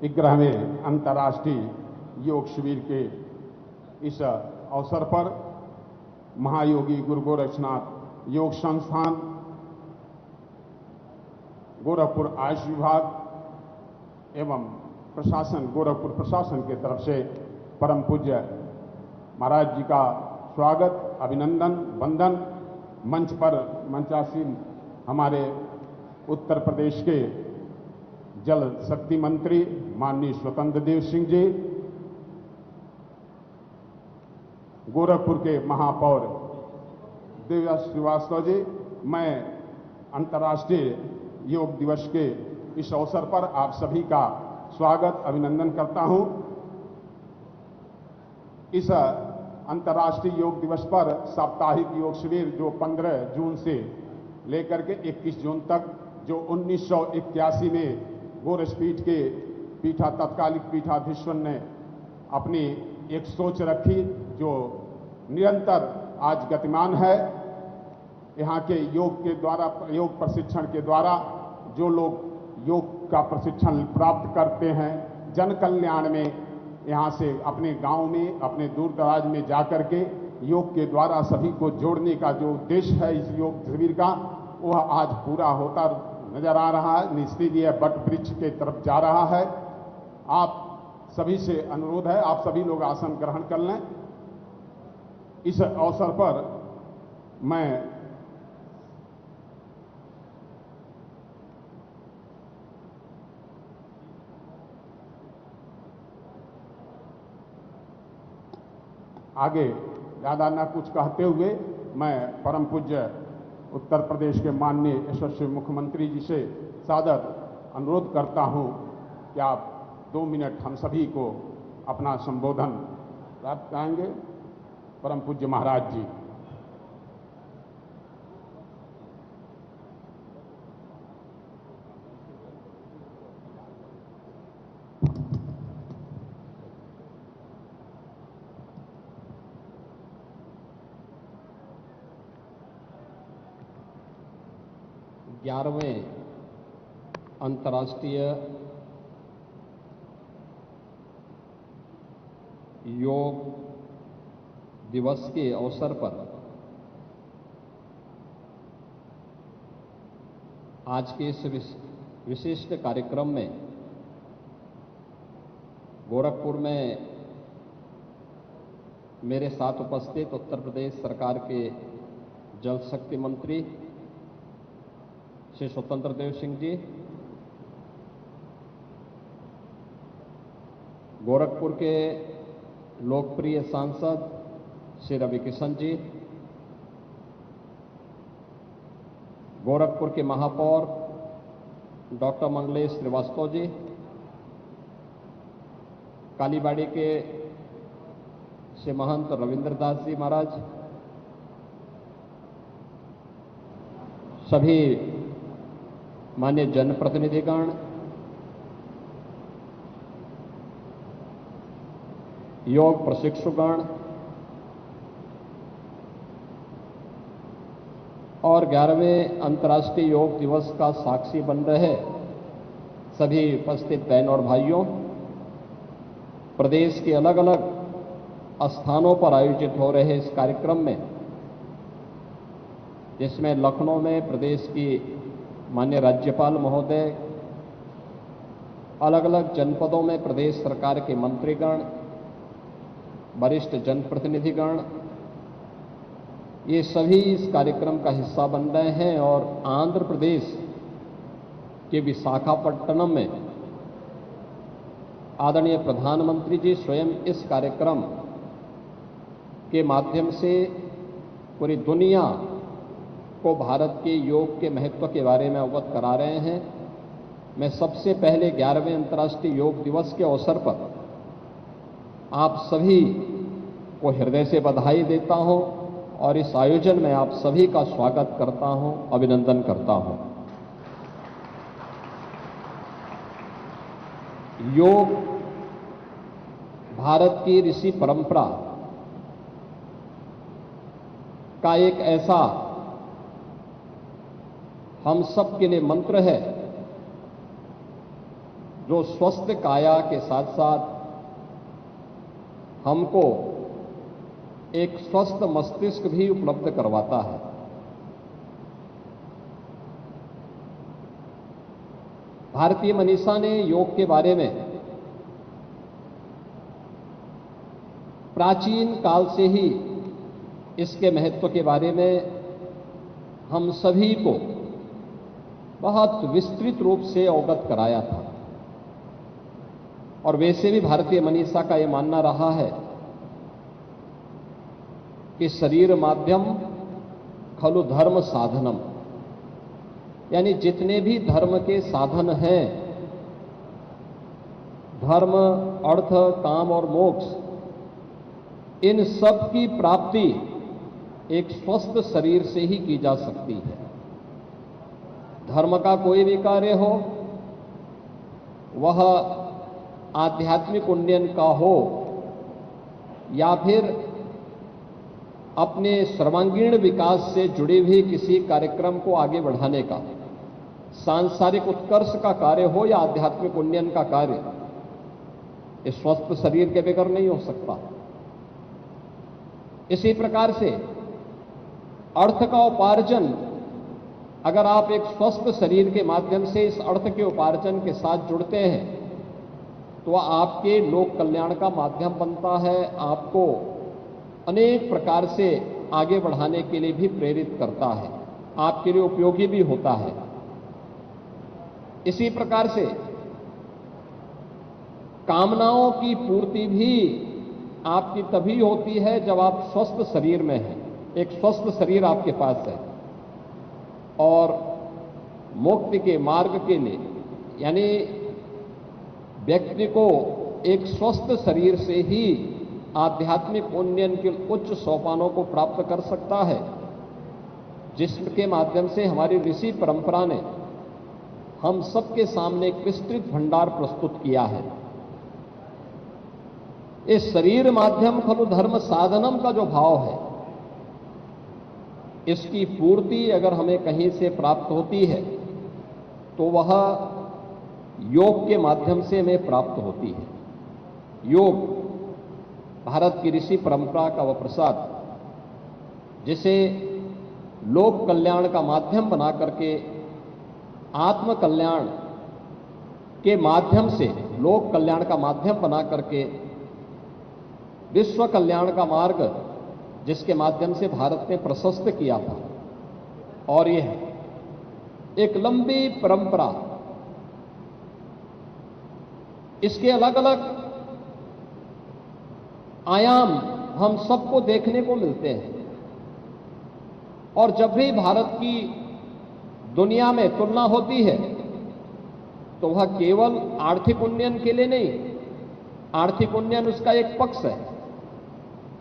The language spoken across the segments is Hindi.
11वें अंतर्राष्ट्रीय योग शिविर के इस अवसर पर महायोगी गुरु गोरक्षनाथ योग संस्थान, गोरखपुर आयुष विभाग एवं प्रशासन, गोरखपुर प्रशासन की तरफ से परम पूज्य महाराज जी का स्वागत, अभिनंदन, वंदन। मंच पर मंचासीन हमारे उत्तर प्रदेश के जल शक्ति मंत्री माननीय स्वतंत्र देव सिंह जी, गोरखपुर के महापौर देवदास श्रीवास्तव जी। मैं अंतर्राष्ट्रीय योग दिवस के इस अवसर पर आप सभी का स्वागत, अभिनंदन करता हूं। इस अंतर्राष्ट्रीय योग दिवस पर साप्ताहिक योग शिविर जो 15 जून से लेकर के 21 जून तक, जो 1981 में गोरखपीठ के तत्कालिक पीठाधीश्वर ने अपनी एक सोच रखी, जो निरंतर आज गतिमान है। यहाँ के योग के द्वारा, योग प्रशिक्षण के द्वारा जो लोग योग का प्रशिक्षण प्राप्त करते हैं, जन कल्याण में यहाँ से अपने गांव में, अपने दूर दराज में जाकर के योग के द्वारा सभी को जोड़ने का जो उद्देश्य है इस योग शिविर का, वह आज पूरा होता नजर आ रहा है, निश्चित यह वट वृक्ष के तरफ जा रहा है। आप सभी से अनुरोध है, आप सभी लोग आसन ग्रहण कर लें। इस अवसर पर मैं आगे ज़्यादा न कुछ कहते हुए मैं परम पूज्य उत्तर प्रदेश के माननीय यशस्वी मुख्यमंत्री जी से सादर अनुरोध करता हूं कि आप 2 मिनट हम सभी को अपना संबोधन प्राप्त कराएंगे। परम पूज्य महाराज जी। ग्यारहवें अंतर्राष्ट्रीय योग दिवस के अवसर पर आज के इस विशिष्ट कार्यक्रम में गोरखपुर में मेरे साथ उपस्थित उत्तर प्रदेश सरकार के जल शक्ति मंत्री श्री स्वतंत्र देव सिंह जी, गोरखपुर के लोकप्रिय सांसद श्री रवि किशन जी, गोरखपुर के महापौर डॉक्टर मंगलेश श्रीवास्तव जी, कालीबाड़ी के श्री महंत रविंद्र दास जी महाराज, सभी मान्य जनप्रतिनिधिगण, योग प्रशिक्षुगण और 11वें अंतर्राष्ट्रीय योग दिवस का साक्षी बन रहे सभी उपस्थित बहन और भाइयों, प्रदेश के अलग अलग स्थानों पर आयोजित हो रहे इस कार्यक्रम में, जिसमें लखनऊ में प्रदेश की माननीय राज्यपाल महोदय, अलग अलग जनपदों में प्रदेश सरकार के मंत्रीगण, वरिष्ठ जनप्रतिनिधिगण, ये सभी इस कार्यक्रम का हिस्सा बन रहे हैं। और आंध्र प्रदेश के विशाखापट्टनम में आदरणीय प्रधानमंत्री जी स्वयं इस कार्यक्रम के माध्यम से पूरी दुनिया को भारत के योग के महत्व के बारे में अवगत करा रहे हैं। मैं सबसे पहले 11वें अंतर्राष्ट्रीय योग दिवस के अवसर पर आप सभी को हृदय से बधाई देता हूं और इस आयोजन में आप सभी का स्वागत करता हूं, अभिनंदन करता हूं। योग भारत की ऋषि परंपरा का एक ऐसा हम सब के लिए मंत्र है जो स्वस्थ काया के साथ साथ हमको एक स्वस्थ मस्तिष्क भी उपलब्ध करवाता है। भारतीय मनीषा ने योग के बारे में प्राचीन काल से ही इसके महत्व के बारे में हम सभी को बहुत विस्तृत रूप से अवगत कराया था। और वैसे भी भारतीय मनीषा का यह मानना रहा है कि शरीर माध्यम खलु धर्म साधनम, यानी जितने भी धर्म के साधन हैं, धर्म, अर्थ, काम और मोक्ष, इन सब की प्राप्ति एक स्वस्थ शरीर से ही की जा सकती है। धर्म का कोई भी कार्य हो, वह आध्यात्मिक उन्नयन का हो या फिर अपने सर्वांगीण विकास से जुड़े हुए किसी कार्यक्रम को आगे बढ़ाने का, सांसारिक उत्कर्ष का कार्य हो या आध्यात्मिक उन्नयन का कार्य, इस स्वस्थ शरीर के बगैर नहीं हो सकता। इसी प्रकार से अर्थ का उपार्जन, अगर आप एक स्वस्थ शरीर के माध्यम से इस अर्थ के उपार्जन के साथ जुड़ते हैं तो वह आपके लोक कल्याण का माध्यम बनता है, आपको अनेक प्रकार से आगे बढ़ाने के लिए भी प्रेरित करता है, आपके लिए उपयोगी भी होता है। इसी प्रकार से कामनाओं की पूर्ति भी आपकी तभी होती है जब आप स्वस्थ शरीर में हैं, एक स्वस्थ शरीर आपके पास है। और मुक्ति के मार्ग के लिए, यानी व्यक्ति को एक स्वस्थ शरीर से ही आध्यात्मिक उन्नयन के उच्च सोपानों को प्राप्त कर सकता है, जिसके माध्यम से हमारी ऋषि परंपरा ने हम सबके सामने एक विस्तृत भंडार प्रस्तुत किया है। इस शरीर माध्यम खलु धर्म साधनम का जो भाव है, इसकी पूर्ति अगर हमें कहीं से प्राप्त होती है तो वह योग के माध्यम से हमें प्राप्त होती है। योग भारत की ऋषि परंपरा का वह प्रसाद, जिसे लोक कल्याण का माध्यम बना करके आत्म कल्याण के माध्यम से, लोक कल्याण का माध्यम बना करके विश्व कल्याण का मार्ग, जिसके माध्यम से भारत ने प्रशस्त किया था। और यह एक लंबी परंपरा, इसके अलग अलग आयाम हम सबको देखने को मिलते हैं। और जब भी भारत की दुनिया में तुलना होती है तो वह केवल आर्थिक उन्नयन के लिए नहीं, आर्थिक उन्नयन उसका एक पक्ष है,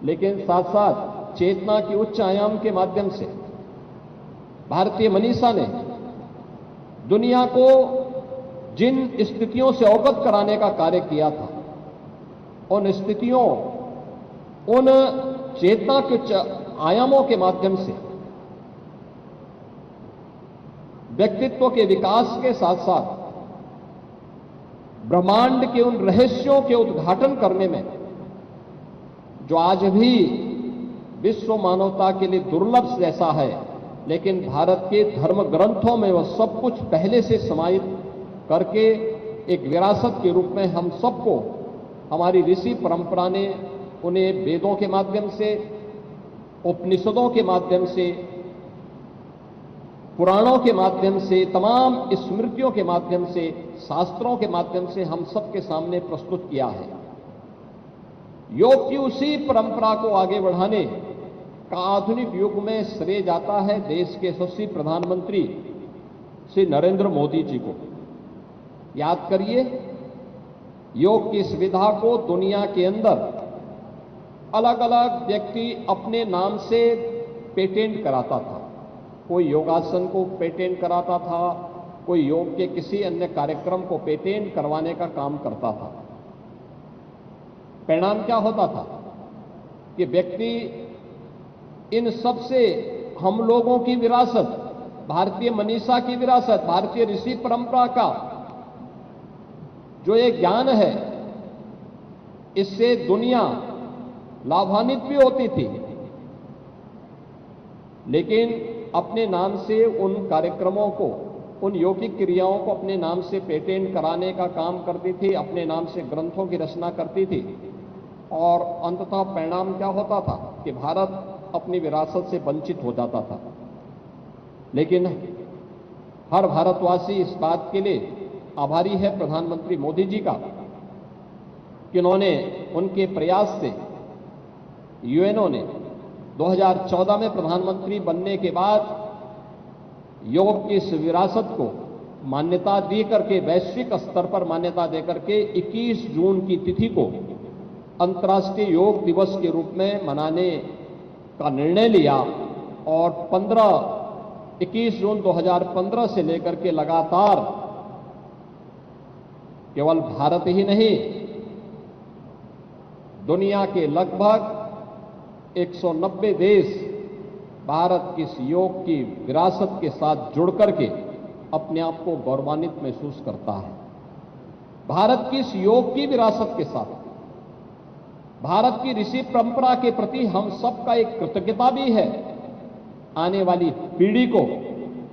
लेकिन साथ साथ चेतना के उच्च आयाम के माध्यम से भारतीय मनीषा ने दुनिया को जिन स्थितियों से अवगत कराने का कार्य किया था, उन स्थितियों, उन चेतना के उच्च आयामों के माध्यम से व्यक्तित्व के विकास के साथ साथ ब्रह्मांड के उन रहस्यों के उद्घाटन करने में, जो आज भी विश्व मानवता के लिए दुर्लभ जैसा है, लेकिन भारत के धर्म ग्रंथों में वह सब कुछ पहले से समाहित करके एक विरासत के रूप में हम सबको, हमारी ऋषि परंपरा ने उन्हें वेदों के माध्यम से, उपनिषदों के माध्यम से, पुराणों के माध्यम से, तमाम स्मृतियों के माध्यम से, शास्त्रों के माध्यम से हम सबके सामने प्रस्तुत किया है। योग की उसी परंपरा को आगे बढ़ाने का आधुनिक युग में श्रेय जाता है देश के यशस्वी प्रधानमंत्री श्री नरेंद्र मोदी जी को। याद करिए, योग की सुविधा को दुनिया के अंदर अलग अलग व्यक्ति अपने नाम से पेटेंट कराता था। कोई योगासन को पेटेंट कराता था, कोई योग के किसी अन्य कार्यक्रम को पेटेंट करवाने का काम करता था। परिणाम क्या होता था कि व्यक्ति इन सब से हम लोगों की विरासत, भारतीय मनीषा की विरासत, भारतीय ऋषि परंपरा का जो ये ज्ञान है, इससे दुनिया लाभान्वित भी होती थी, लेकिन अपने नाम से उन कार्यक्रमों को, उन यौगिक क्रियाओं को अपने नाम से पेटेंट कराने का काम करती थी, अपने नाम से ग्रंथों की रचना करती थी, और अंततः परिणाम क्या होता था कि भारत अपनी विरासत से वंचित हो जाता था। लेकिन हर भारतवासी इस बात के लिए आभारी है प्रधानमंत्री मोदी जी का कि उन्होंने, उनके प्रयास से यूएनओ ने 2014 में प्रधानमंत्री बनने के बाद योग की इस विरासत को मान्यता दी करके, वैश्विक स्तर पर मान्यता देकर के 21 जून की तिथि को अंतर्राष्ट्रीय योग दिवस के रूप में मनाने का निर्णय लिया, और 21 जून 2015 से लेकर के लगातार केवल भारत ही नहीं, दुनिया के लगभग 190 देश भारत की इस योग की विरासत के साथ जुड़ करके अपने आप को गौरवान्वित महसूस करता है। भारत की इस योग की विरासत के साथ भारत की ऋषि परंपरा के प्रति हम सबका एक कृतज्ञता भी है। आने वाली पीढ़ी को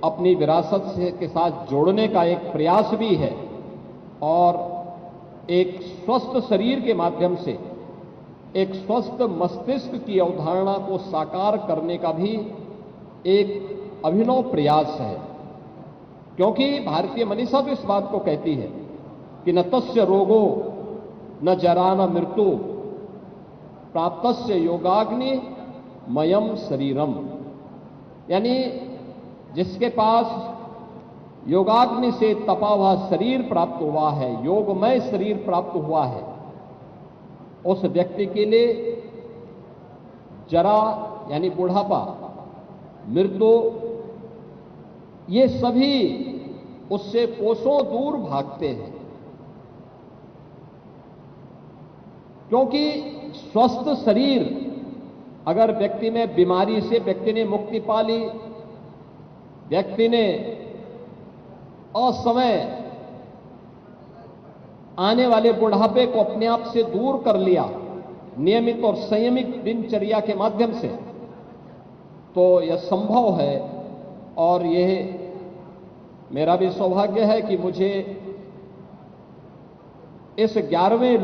अपनी विरासत के साथ जोड़ने का एक प्रयास भी है, और एक स्वस्थ शरीर के माध्यम से एक स्वस्थ मस्तिष्क की अवधारणा को साकार करने का भी एक अभिनव प्रयास है। क्योंकि भारतीय मनीषा तो इस बात को कहती है कि न तस्य रोगो न जरा न मृत्यु प्राप्तस्य योगाग्नि मयम शरीरम, यानी जिसके पास योगाग्नि से तपा हुआ शरीर प्राप्त हुआ है, योगमय शरीर प्राप्त हुआ है, उस व्यक्ति के लिए जरा यानी बुढ़ापा, मृत्यु, ये सभी उससे कोसों दूर भागते हैं। क्योंकि स्वस्थ शरीर, अगर व्यक्ति में बीमारी से व्यक्ति ने मुक्ति पा ली, व्यक्ति ने असमय आने वाले बुढ़ापे को अपने आप से दूर कर लिया नियमित और संयमित दिनचर्या के माध्यम से, तो यह संभव है। और यह मेरा भी सौभाग्य है कि मुझे इस 11वें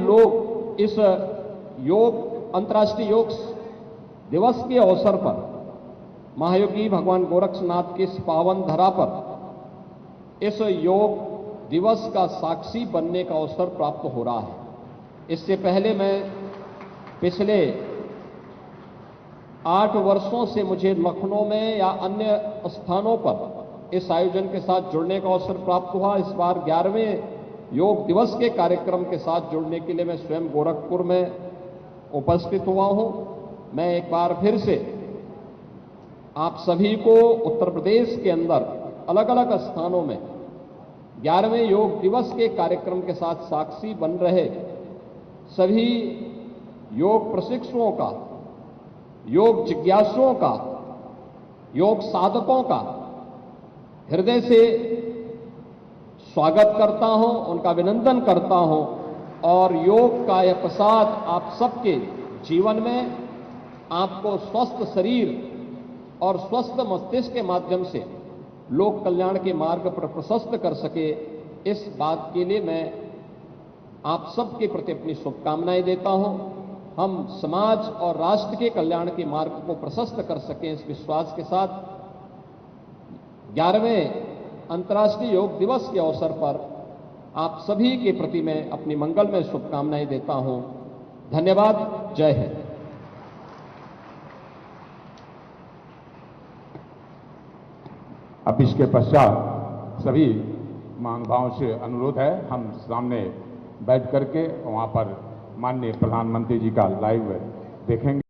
इस अंतर्राष्ट्रीय योग दिवस के अवसर पर महायोगी भगवान गोरक्षनाथ की इस पावन धरा पर इस योग दिवस का साक्षी बनने का अवसर प्राप्त हो रहा है। इससे पहले मैं पिछले 8 वर्षों से मुझे लखनऊ में या अन्य स्थानों पर इस आयोजन के साथ जुड़ने का अवसर प्राप्त हुआ। इस बार 11वें योग दिवस के कार्यक्रम के साथ जुड़ने के लिए मैं स्वयं गोरखपुर में उपस्थित हुआ हूं। मैं एक बार फिर से आप सभी को उत्तर प्रदेश के अंदर अलग अलग स्थानों में 11वें योग दिवस के कार्यक्रम के साथ साक्षी बन रहे सभी योग प्रशिक्षुओं का, योग जिज्ञासुओं का, योग साधकों का हृदय से स्वागत करता हूं, उनका अभिनंदन करता हूं, और योग का यह प्रसाद आप सबके जीवन में आपको स्वस्थ शरीर और स्वस्थ मस्तिष्क के माध्यम से लोक कल्याण के मार्ग पर प्रशस्त कर सके, इस बात के लिए मैं आप सबके प्रति अपनी शुभकामनाएं देता हूं। हम समाज और राष्ट्र के कल्याण के मार्ग को प्रशस्त कर सकें, इस विश्वास के साथ 11वें अंतर्राष्ट्रीय योग दिवस के अवसर पर आप सभी के प्रति मैं अपनी मंगलमय शुभकामनाएं देता हूं। धन्यवाद। जय हिंद। अब इसके पश्चात सभी महानुभावों से अनुरोध है, हम सामने बैठ करके वहां पर माननीय प्रधानमंत्री जी का लाइव देखेंगे।